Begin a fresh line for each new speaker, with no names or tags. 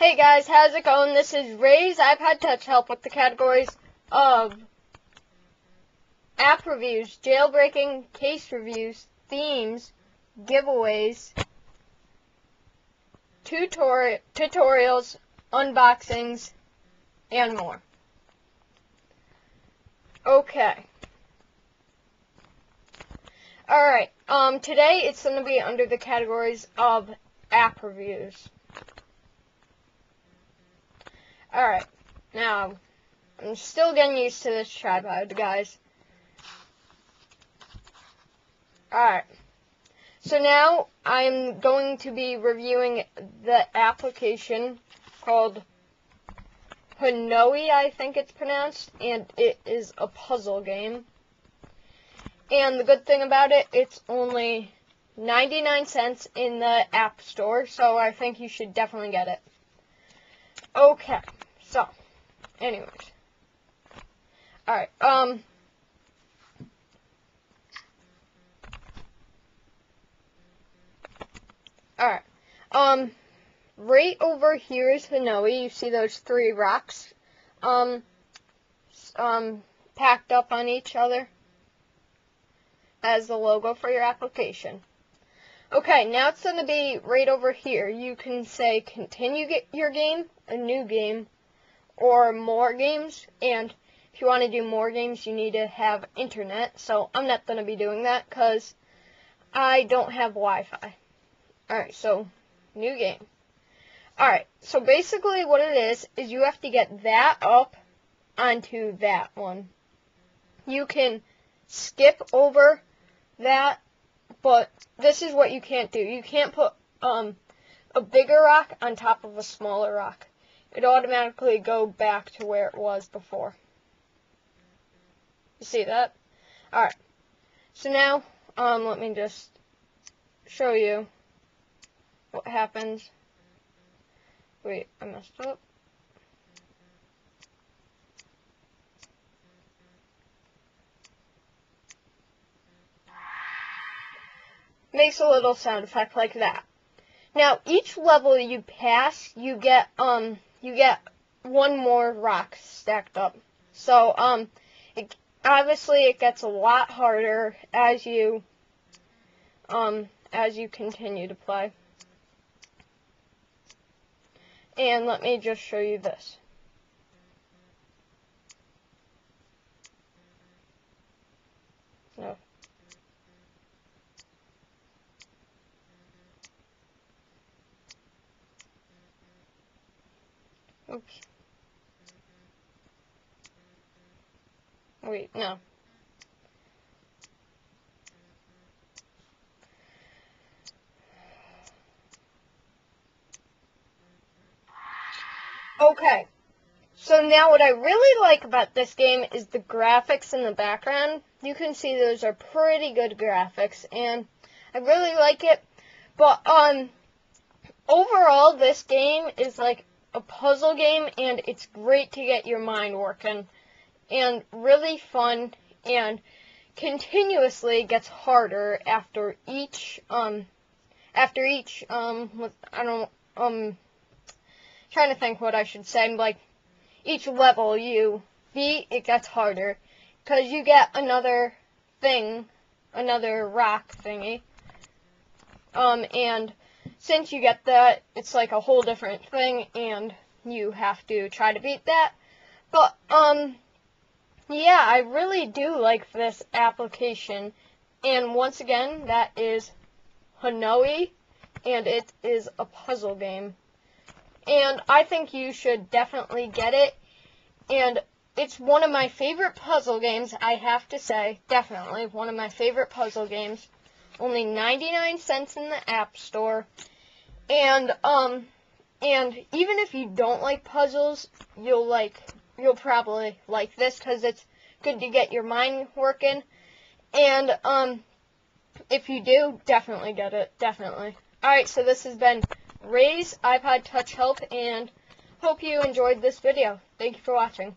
Hey guys, how's it going? This is Ray's iPad Touch Help with the categories of app reviews, jailbreaking, case reviews, themes, giveaways, tutorials, unboxings, and more. Okay. Alright, today it's going to be under the categories of app reviews. Alright, now, I'm still getting used to this tripod, guys. Alright, so now I'm going to be reviewing the application called Hanoe, I think it's pronounced, and it is a puzzle game. And the good thing about it, it's only 99 cents in the App Store, so I think you should definitely get it. Okay, so, anyways. Alright, right over here is Hanoe. You see those three rocks, packed up on each other as the logo for your application. Okay, now it's going to be right over here. You can say continue your game, a new game, or more games. And if you want to do more games, you need to have internet. So I'm not going to be doing that because I don't have Wi-Fi. Alright, so new game. Alright, so basically what it is you have to get that up onto that one. You can skip over that, but this is what you can't do. You can't put a bigger rock on top of a smaller rock. It automatically go back to where it was before. You see that? Alright. So now, let me just show you what happens. Wait, I messed up. Makes a little sound effect like that. Now, each level you pass, you get one more rock stacked up. So, obviously it gets a lot harder as you continue to play. And let me just show you this. No. Oops. Wait, no. Okay. So now what I really like about this game is the graphics in the background. You can see those are pretty good graphics, and I really like it. But overall, this game is like a puzzle game, and it's great to get your mind working, and really fun, and continuously gets harder after each trying to think what I should say. Like, each level you beat, it gets harder, because you get another thing, another rock thingy, and since you get that, it's like a whole different thing, and you have to try to beat that. But, yeah, I really do like this application, and once again, that is Hanoe, and it is a puzzle game. And I think you should definitely get it, and it's one of my favorite puzzle games, I have to say, definitely one of my favorite puzzle games. Only 99 cents in the App Store, and even if you don't like puzzles, you'll probably like this, because it's good to get your mind working, and if you do, definitely get it, definitely. Alright, so this has been Ray's iPod Touch Help, and hope you enjoyed this video. Thank you for watching.